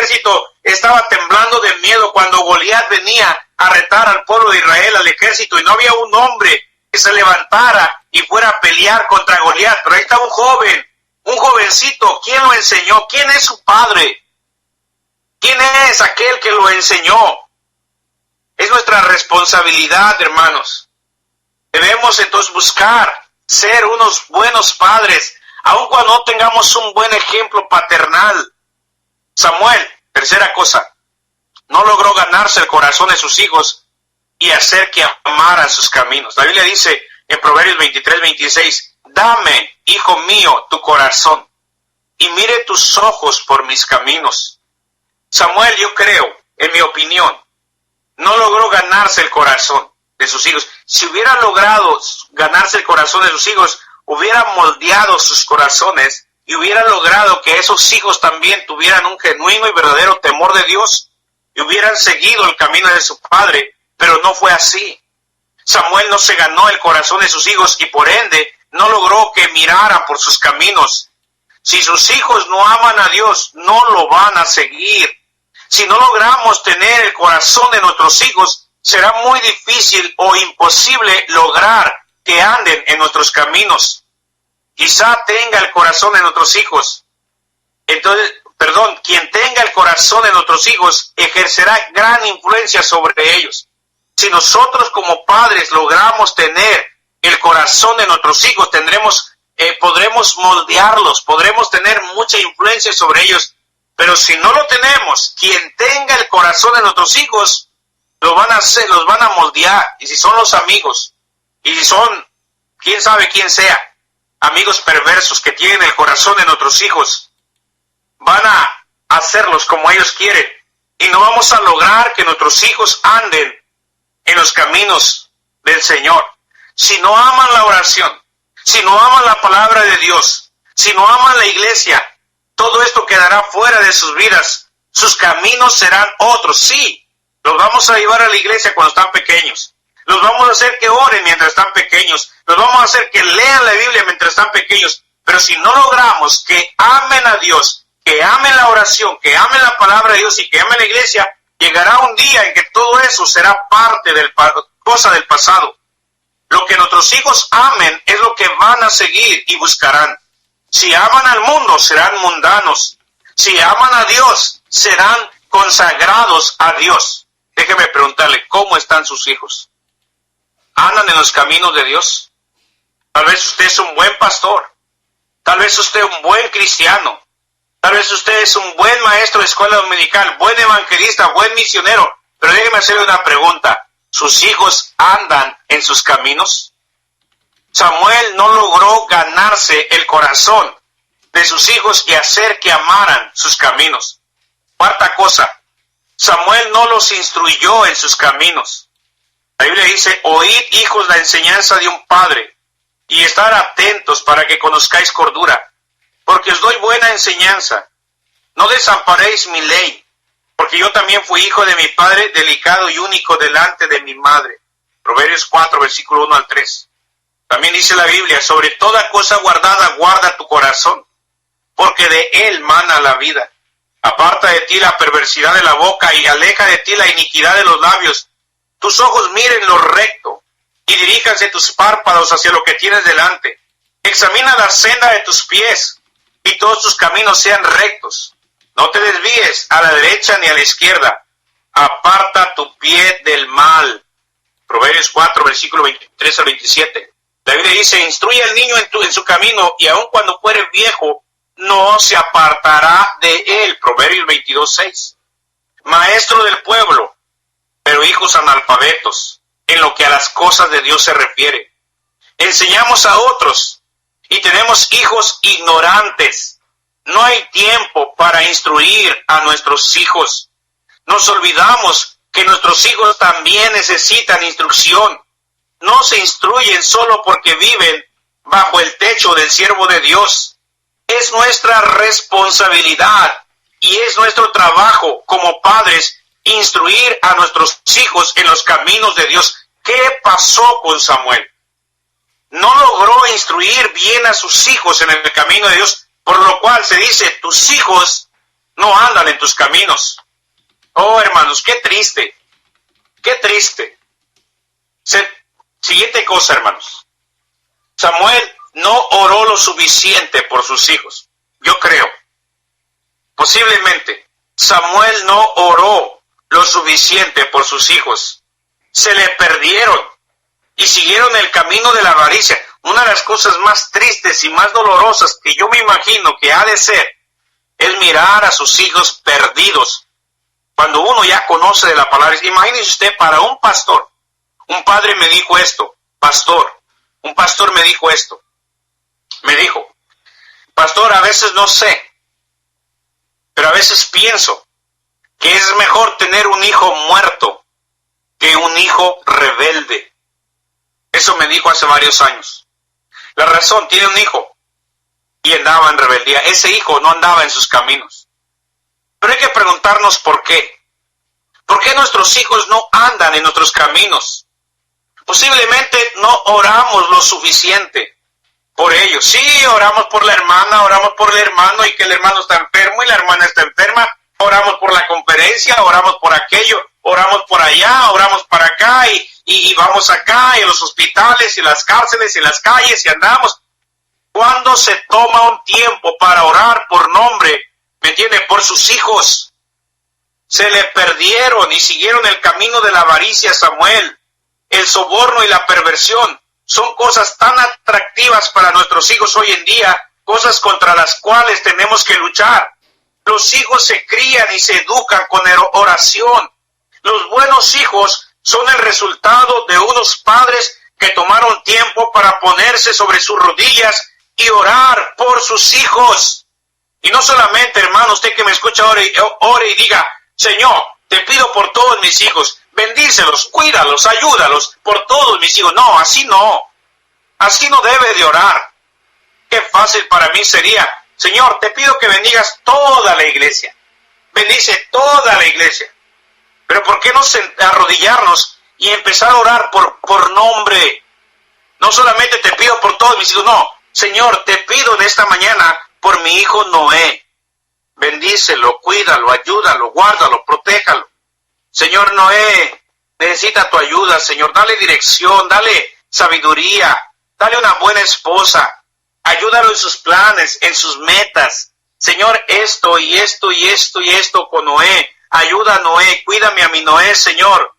ejército estaba temblando de miedo cuando Goliat venía a retar al pueblo de Israel, al ejército, y no había un hombre que se levantara y fuera a pelear contra Goliat. Pero ahí estaba un joven, un jovencito. ¿Quién lo enseñó? ¿Quién es su padre? ¿Quién es aquel que lo enseñó? Es nuestra responsabilidad, hermanos. Debemos entonces buscar ser unos buenos padres, aun cuando no tengamos un buen ejemplo paternal. Samuel, tercera cosa, no logró ganarse el corazón de sus hijos y hacer que amaran sus caminos. La Biblia dice en Proverbios 23:26, dame, hijo mío, tu corazón, y mire tus ojos por mis caminos. Samuel, yo creo, en mi opinión, no logró ganarse el corazón de sus hijos. Si hubiera logrado ganarse el corazón de sus hijos, hubiera moldeado sus corazones y hubiera logrado que esos hijos también tuvieran un genuino y verdadero temor de Dios y hubieran seguido el camino de su padre, pero no fue así. Samuel no se ganó el corazón de sus hijos y por ende no logró que miraran por sus caminos. Si sus hijos no aman a Dios, no lo van a seguir. Si no logramos tener el corazón de nuestros hijos, será muy difícil o imposible lograr que anden en nuestros caminos. Quizá tenga el corazón de nuestros hijos. Quien tenga el corazón de nuestros hijos ejercerá gran influencia sobre ellos. Si nosotros como padres logramos tener el corazón de nuestros hijos, podremos moldearlos, podremos tener mucha influencia sobre ellos. Pero si no lo tenemos, quien tenga el corazón de nuestros hijos, los van a moldear. Y si son los amigos, y si son, quién sabe quién sea, amigos perversos que tienen el corazón de nuestros hijos, van a hacerlos como ellos quieren. Y no vamos a lograr que nuestros hijos anden en los caminos del Señor. Si no aman la oración, si no aman la palabra de Dios, si no aman la iglesia, todo esto quedará fuera de sus vidas. Sus caminos serán otros. Sí, los vamos a llevar a la iglesia cuando están pequeños. Los vamos a hacer que oren mientras están pequeños. Los vamos a hacer que lean la Biblia mientras están pequeños. Pero si no logramos que amen a Dios, que amen la oración, que amen la palabra de Dios y que amen la iglesia, llegará un día en que todo eso será parte cosa del pasado. Lo que nuestros hijos amen es lo que van a seguir y buscarán. Si aman al mundo, serán mundanos. Si aman a Dios, serán consagrados a Dios. Déjeme preguntarle, ¿cómo están sus hijos? ¿Andan en los caminos de Dios? Tal vez usted es un buen pastor. Tal vez usted es un buen cristiano. Tal vez usted es un buen maestro de escuela dominical, buen evangelista, buen misionero. Pero déjeme hacerle una pregunta. ¿Sus hijos andan en sus caminos? Samuel no logró ganarse el corazón de sus hijos y hacer que amaran sus caminos. Cuarta cosa, Samuel no los instruyó en sus caminos. La Biblia dice, oíd, hijos, la enseñanza de un padre, y estar atentos para que conozcáis cordura, porque os doy buena enseñanza. No desamparéis mi ley, porque yo también fui hijo de mi padre, delicado y único delante de mi madre. Proverbios 4, versículo 1 al 3. También dice la Biblia, sobre toda cosa guardada, guarda tu corazón, porque de él mana la vida. Aparta de ti la perversidad de la boca y aleja de ti la iniquidad de los labios. Tus ojos miren lo recto y diríjanse tus párpados hacia lo que tienes delante. Examina la senda de tus pies y todos tus caminos sean rectos. No te desvíes a la derecha ni a la izquierda. Aparta tu pie del mal. Proverbios 4, versículo 23 al 27. La Biblia dice, instruye al niño en su camino y aun cuando fuere viejo, no se apartará de él. Proverbios 22, 6. Maestro del pueblo, pero hijos analfabetos, en lo que a las cosas de Dios se refiere. Enseñamos a otros y tenemos hijos ignorantes. No hay tiempo para instruir a nuestros hijos. Nos olvidamos que nuestros hijos también necesitan instrucción. No se instruyen solo porque viven bajo el techo del siervo de Dios. Es nuestra responsabilidad y es nuestro trabajo como padres instruir a nuestros hijos en los caminos de Dios. ¿Qué pasó con Samuel? No logró instruir bien a sus hijos en el camino de Dios, por lo cual se dice, tus hijos no andan en tus caminos. Oh, hermanos, qué triste, qué triste. Siguiente cosa, hermanos. Samuel no oró lo suficiente por sus hijos. Yo creo. Posiblemente Samuel no oró lo suficiente por sus hijos. Se le perdieron y siguieron el camino de la avaricia. Una de las cosas más tristes y más dolorosas que yo me imagino que ha de ser es mirar a sus hijos perdidos. Cuando uno ya conoce de la palabra, imagínese usted, para un pastor, un padre me dijo esto, un pastor me dijo esto, me dijo, pastor, a veces no sé, pero a veces pienso que es mejor tener un hijo muerto que un hijo rebelde. Eso me dijo hace varios años. La razón, tiene un hijo y andaba en rebeldía. Ese hijo no andaba en sus caminos. Pero hay que preguntarnos por qué. ¿Por qué nuestros hijos no andan en nuestros caminos? Posiblemente no oramos lo suficiente por ellos. Sí, oramos por la hermana, oramos por el hermano y que el hermano está enfermo y la hermana está enferma. Oramos por la conferencia, oramos por aquello, oramos por allá, oramos para acá y vamos acá y a los hospitales y las cárceles y las calles y andamos. ¿Cuándo se toma un tiempo para orar por nombre, me entiende, por sus hijos? Se le perdieron y siguieron el camino de la avaricia, Samuel. El soborno y la perversión son cosas tan atractivas para nuestros hijos hoy en día, cosas contra las cuales tenemos que luchar. Los hijos se crían y se educan con oración. Los buenos hijos son el resultado de unos padres que tomaron tiempo para ponerse sobre sus rodillas y orar por sus hijos. Y no solamente, hermano, usted que me escucha ore y diga, Señor, te pido por todos mis hijos, bendícelos, cuídalos, ayúdalos, por todos mis hijos. No, así no debe de orar. Qué fácil para mí sería, Señor, te pido que bendigas toda la iglesia, bendice toda la iglesia. Pero ¿por qué no arrodillarnos y empezar a orar por nombre? No solamente te pido por todos mis hijos, no, Señor, te pido en esta mañana por mi hijo Noé. Bendícelo, cuídalo, ayúdalo, guárdalo, protéjalo. Señor, Noé necesita tu ayuda, Señor. Dale dirección, dale sabiduría, dale una buena esposa. Ayúdalo en sus planes, en sus metas. Señor, esto y esto y esto y esto con Noé. Ayuda a Noé, cuídame a mi Noé, Señor.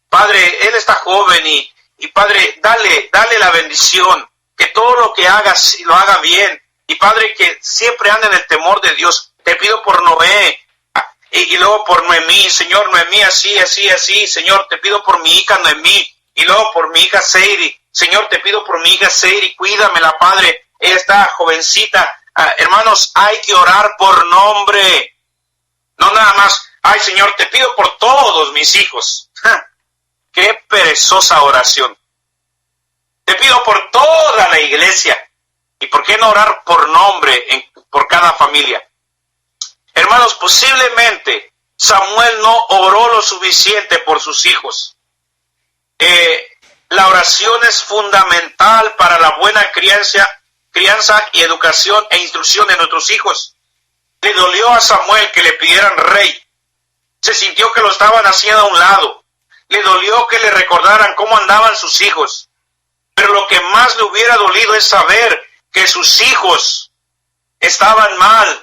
Padre, él está joven y Padre, dale la bendición. Que todo lo que hagas lo haga bien. Y Padre, que siempre ande en el temor de Dios. Te pido por Noé y luego por Noemí, Señor, Noemí, así, Señor, te pido por mi hija Noemí y luego por mi hija Seiri, Señor, te pido por mi hija Seiri, cuídamela, Padre, ella está jovencita, hermanos, hay que orar por nombre, no nada más, ay Señor, te pido por todos mis hijos, qué perezosa oración, te pido por toda la iglesia, y por qué no orar por nombre por cada familia. Hermanos, posiblemente Samuel no oró lo suficiente por sus hijos. La oración es fundamental para la buena crianza y educación e instrucción de nuestros hijos. Le dolió a Samuel que le pidieran rey. Se sintió que lo estaban haciendo a un lado. Le dolió que le recordaran cómo andaban sus hijos. Pero lo que más le hubiera dolido es saber que sus hijos estaban mal.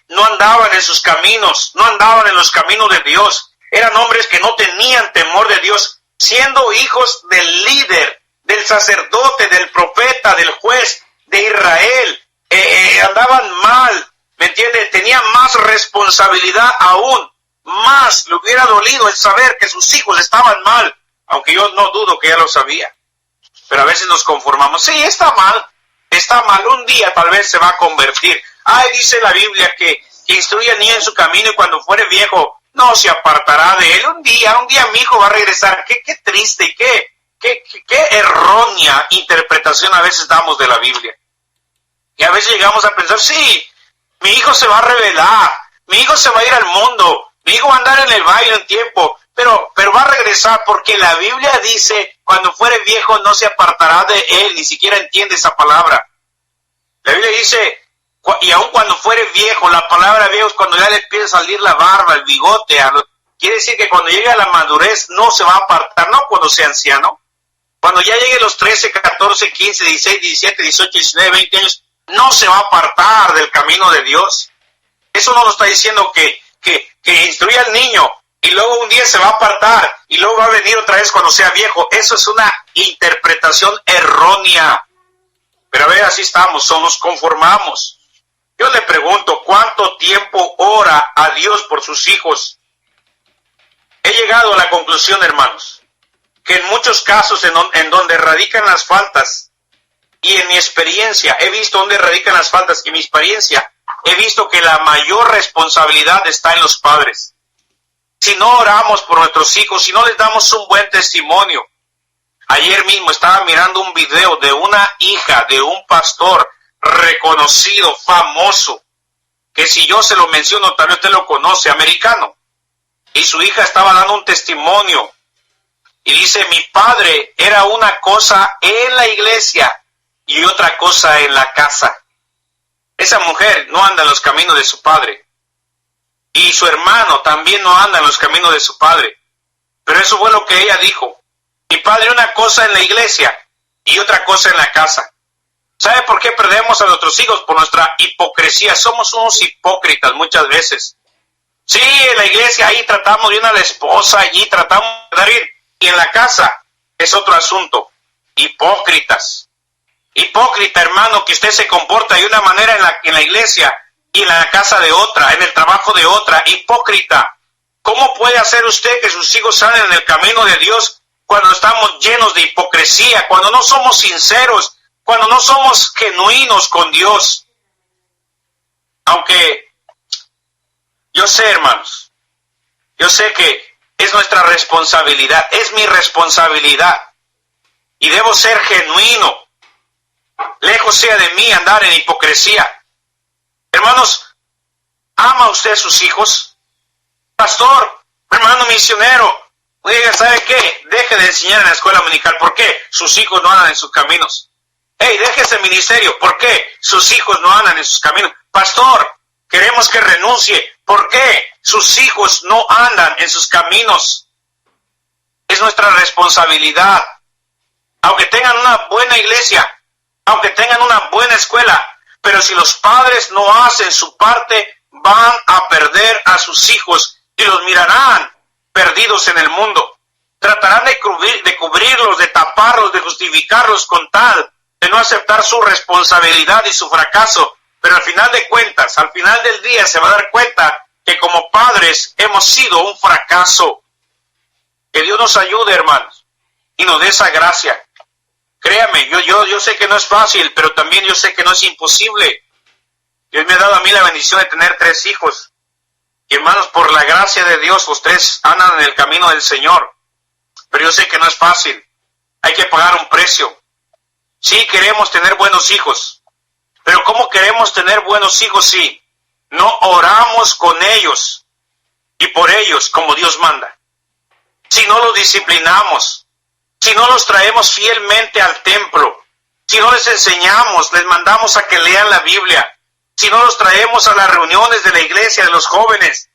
No andaban en sus caminos, no andaban en los caminos de Dios, eran hombres que no tenían temor de Dios, siendo hijos del líder, del sacerdote, del profeta, del juez de Israel, andaban mal, ¿me entiende? Tenían más responsabilidad aún, más le hubiera dolido el saber que sus hijos estaban mal, aunque yo no dudo que ya lo sabía, pero a veces nos conformamos, sí, está mal, un día tal vez se va a convertir. Ay, dice la Biblia que instruye al niño en su camino y cuando fuere viejo no se apartará de él. Un día mi hijo va a regresar. Qué triste, qué errónea interpretación a veces damos de la Biblia. Y a veces llegamos a pensar, sí, mi hijo se va a rebelar, mi hijo se va a ir al mundo, mi hijo va a andar en el baile un tiempo, pero va a regresar porque la Biblia dice, cuando fuere viejo no se apartará de él, ni siquiera entiende esa palabra. La Biblia dice, Y aun cuando fuere viejo, la palabra viejo es cuando ya le empieza a salir la barba, el bigote. Quiere decir que cuando llegue a la madurez no se va a apartar, no cuando sea anciano. Cuando ya llegue a los 13, 14, 15, 16, 17, 18, 19, 20 años, no se va a apartar del camino de Dios. Eso no nos está diciendo que instruya al niño y luego un día se va a apartar y luego va a venir otra vez cuando sea viejo. Eso es una interpretación errónea. Pero a ver, así estamos, nos conformamos. Yo le pregunto, ¿cuánto tiempo ora a Dios por sus hijos? He llegado a la conclusión, hermanos, que en muchos casos en donde radican las faltas, y en mi experiencia he visto dónde radican las faltas, y mi experiencia he visto que la mayor responsabilidad está en los padres. Si no oramos por nuestros hijos, si no les damos un buen testimonio. Ayer mismo estaba mirando un video de una hija de un pastor reconocido, famoso, que si yo se lo menciono, tal vez usted lo conoce, americano. Y su hija estaba dando un testimonio. Y dice, mi padre era una cosa en la iglesia y otra cosa en la casa. Esa mujer no anda en los caminos de su padre. Y su hermano también no anda en los caminos de su padre. Pero eso fue lo que ella dijo. Mi padre una cosa en la iglesia y otra cosa en la casa. ¿Sabe por qué perdemos a nuestros hijos? Por nuestra hipocresía. Somos unos hipócritas muchas veces. Sí, en la iglesia ahí tratamos bien a la esposa, allí tratamos de dar bien. Y en la casa es otro asunto. Hipócritas. Hipócrita, hermano, que usted se comporta de una manera en la iglesia y en la casa de otra, en el trabajo de otra. Hipócrita. ¿Cómo puede hacer usted que sus hijos salgan en el camino de Dios cuando estamos llenos de hipocresía, cuando no somos sinceros, cuando no somos genuinos con Dios? Aunque yo sé, hermanos, yo sé que es nuestra responsabilidad, es mi responsabilidad, y debo ser genuino. Lejos sea de mí andar en hipocresía. Hermanos, ¿ama usted a sus hijos? Pastor, hermano misionero, oiga, ¿sabe qué? Deje de enseñar en la escuela dominical. ¿Por qué? Sus hijos no andan en sus caminos. Hey, deje ese ministerio. ¿Por qué? Sus hijos no andan en sus caminos. Pastor, queremos que renuncie. ¿Por qué? Sus hijos no andan en sus caminos. Es nuestra responsabilidad. Aunque tengan una buena iglesia, aunque tengan una buena escuela, pero si los padres no hacen su parte, van a perder a sus hijos y los mirarán perdidos en el mundo. Tratarán de cubrirlos, de taparlos, de justificarlos con tal de no aceptar su responsabilidad y su fracaso. Pero al final de cuentas, al final del día se va a dar cuenta que como padres hemos sido un fracaso. Que Dios nos ayude, hermanos, y nos dé esa gracia. Créame, yo sé que no es fácil, pero también yo sé que no es imposible. Dios me ha dado a mí la bendición de tener 3 hijos. Y hermanos, por la gracia de Dios, los 3 andan en el camino del Señor. Pero yo sé que no es fácil. Hay que pagar un precio. Sí, queremos tener buenos hijos. Pero ¿cómo queremos tener buenos hijos si no oramos con ellos y por ellos como Dios manda? Si no los disciplinamos, si no los traemos fielmente al templo, si no les enseñamos, les mandamos a que lean la Biblia, si no los traemos a las reuniones de la iglesia de los jóvenes,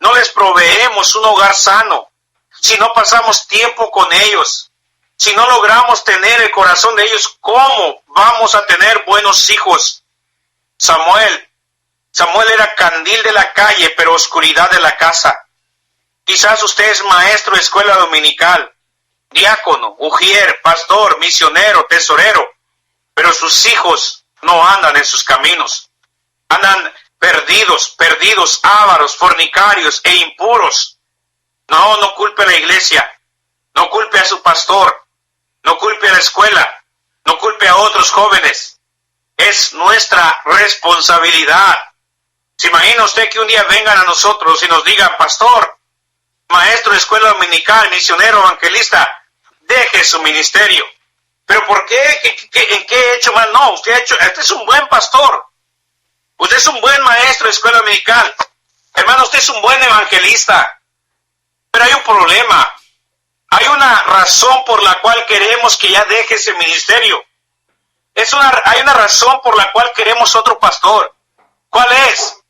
no les proveemos un hogar sano, si no pasamos tiempo con ellos, si no logramos tener el corazón de ellos, ¿cómo vamos a tener buenos hijos? Samuel era candil de la calle, pero oscuridad de la casa. Quizás usted es maestro de escuela dominical, diácono, ujier, pastor, misionero, tesorero, pero sus hijos no andan en sus caminos. Andan perdidos, ávaros, fornicarios e impuros. No culpe a la iglesia, no culpe a su pastor, no culpe a la escuela, no culpe a otros jóvenes. Es nuestra responsabilidad. ¿Se imagina usted que un día vengan a nosotros y nos digan, pastor, maestro de escuela dominical, misionero, evangelista, deje su ministerio? ¿Pero por qué? ¿En qué he hecho mal? No, usted es un buen pastor. Usted es un buen maestro de escuela dominical. Hermano, usted es un buen evangelista. Pero hay un problema. Hay una razón por la cual queremos que ya deje ese ministerio. Hay una razón por la cual queremos otro pastor. ¿Cuál es?